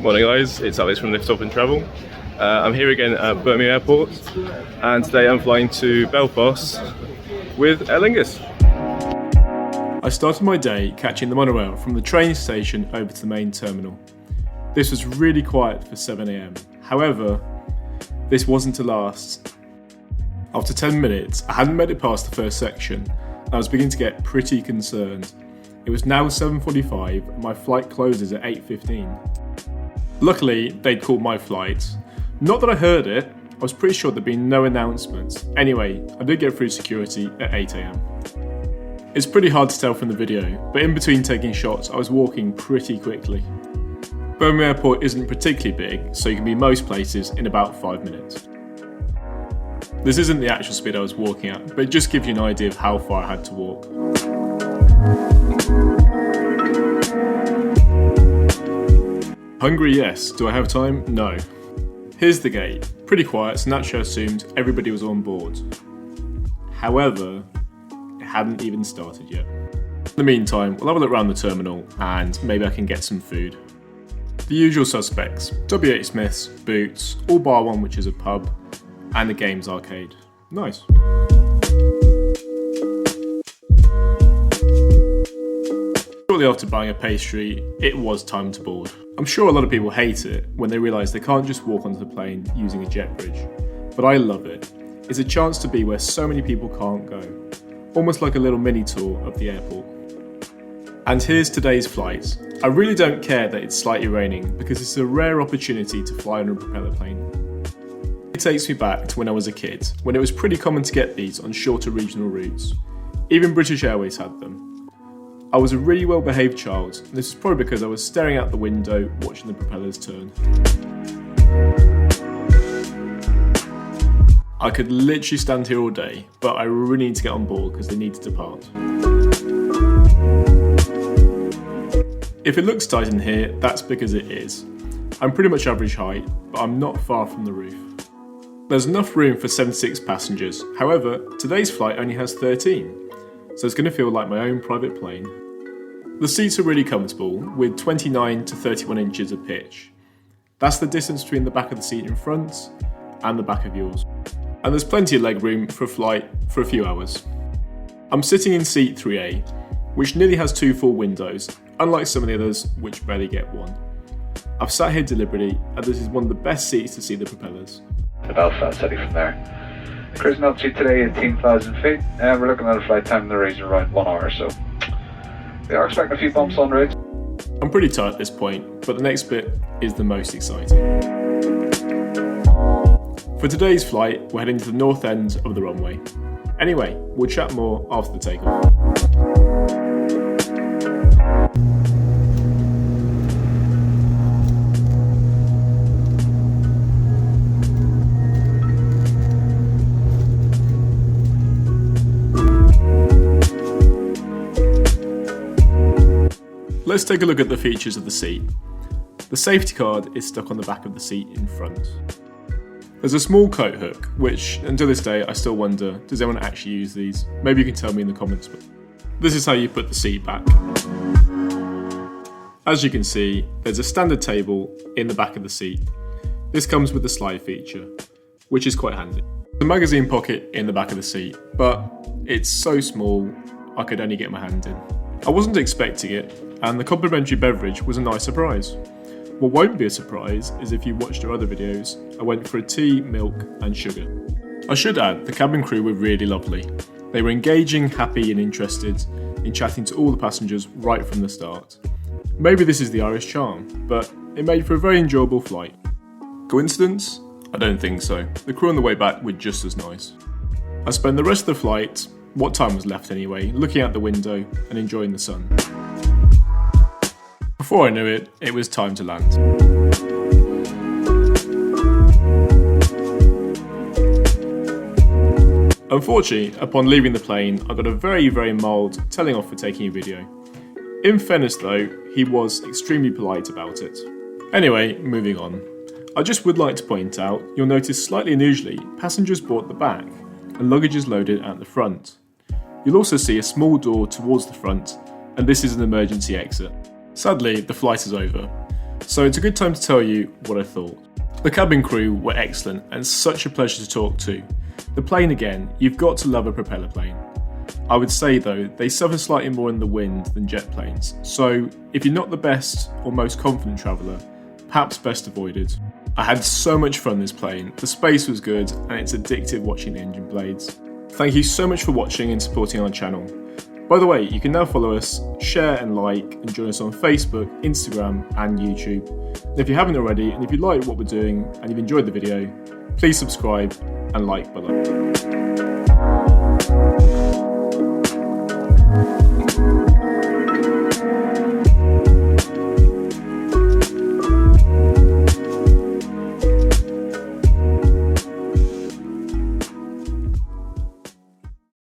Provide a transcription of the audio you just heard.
Morning guys, it's Alex from Lift Up and Travel. I'm here again at Birmingham Airport and today I'm flying to Belfast with Aer Lingus. I started my day catching the monorail from the train station over to the main terminal. This was really quiet for 7 AM. However, this wasn't to last. After 10 minutes, I hadn't made it past the first section and I was beginning to get pretty concerned. It was now 7:45 and my flight closes at 8:15. Luckily, they'd called my flight. Not that I heard it, I was pretty sure there'd been no announcements. Anyway, I did get through security at 8 AM. It's pretty hard to tell from the video, but in between taking shots, I was walking pretty quickly. Birmingham Airport isn't particularly big, so you can be most places in about 5 minutes. This isn't the actual speed I was walking at, but it just gives you an idea of how far I had to walk. Hungry, yes. Do I have time? No. Here's the gate. Pretty quiet, so naturally I assumed everybody was on board. However, it hadn't even started yet. In the meantime, we'll have a look around the terminal and maybe I can get some food. The usual suspects, W.H. Smith's, Boots, all bar one which is a pub, and the games arcade. Nice. Shortly after buying a pastry, it was time to board. I'm sure a lot of people hate it when they realise they can't just walk onto the plane using a jet bridge, but I love it. It's a chance to be where so many people can't go, almost like a little mini tour of the airport. And here's today's flight. I really don't care that it's slightly raining because it's a rare opportunity to fly on a propeller plane. It takes me back to when I was a kid, when it was pretty common to get these on shorter regional routes. Even British Airways had them. I was a really well-behaved child, and this is probably because I was staring out the window watching the propellers turn. I could literally stand here all day, but I really need to get on board because they need to depart. If it looks tight in here, that's because it is. I'm pretty much average height, but I'm not far from the roof. There's enough room for 76 passengers, however, today's flight only has 13, so it's going to feel like my own private plane. The seats are really comfortable, with 29 to 31 inches of pitch. That's the distance between the back of the seat in front and the back of yours. And there's plenty of leg room for a flight for a few hours. I'm sitting in seat 3A, which nearly has 2 full windows, unlike some of the others which barely get one. I've sat here deliberately, and this is one of the best seats to see the propellers. To Belfast, heading from there. Cruising altitude today is 18,000 feet, and we're looking at a flight time in the region around 1 hour or so. We are expecting a few bumps on route. I'm pretty tired at this point, but the next bit is the most exciting. For today's flight, we're heading to the north end of the runway. Anyway, we'll chat more after the takeoff. Let's take a look at the features of the seat. The safety card is stuck on the back of the seat in front. There's a small coat hook, which until this day I still wonder, does anyone actually use these? Maybe you can tell me in the comments. But this is how you put the seat back. As you can see, there's a standard table in the back of the seat. This comes with the slide feature, which is quite handy. There's a magazine pocket in the back of the seat, but it's so small I could only get my hand in. I wasn't expecting it, and the complimentary beverage was a nice surprise. What won't be a surprise is if you watched our other videos, I went for a tea, milk and sugar. I should add, the cabin crew were really lovely. They were engaging, happy and interested in chatting to all the passengers right from the start. Maybe this is the Irish charm, but it made for a very enjoyable flight. Coincidence? I don't think so. The crew on the way back were just as nice. I spent the rest of the flight, what time was left anyway, looking out the window and enjoying the sun. Before I knew it, it was time to land. Unfortunately, upon leaving the plane, I got a very mild telling off for taking a video. In fairness though, he was extremely polite about it. Anyway, moving on. I just would like to point out, you'll notice slightly unusually, passengers board the back and luggage is loaded at the front. You'll also see a small door towards the front, and this is an emergency exit. Sadly, the flight is over, So it's a good time to tell you what I thought. The cabin crew were excellent and such a pleasure to talk to. The plane again, you've got to love a propeller plane. I would say though, they suffer slightly more in the wind than jet planes, so if you're not the best or most confident traveller, perhaps best avoided. I had so much fun this plane, the space was good and it's addictive watching the engine blades. Thank you so much for watching and supporting our channel. By the way, you can now follow us, share and like, and join us on Facebook, Instagram and YouTube. And if you haven't already, and if you like what we're doing and you've enjoyed the video, please subscribe and like below.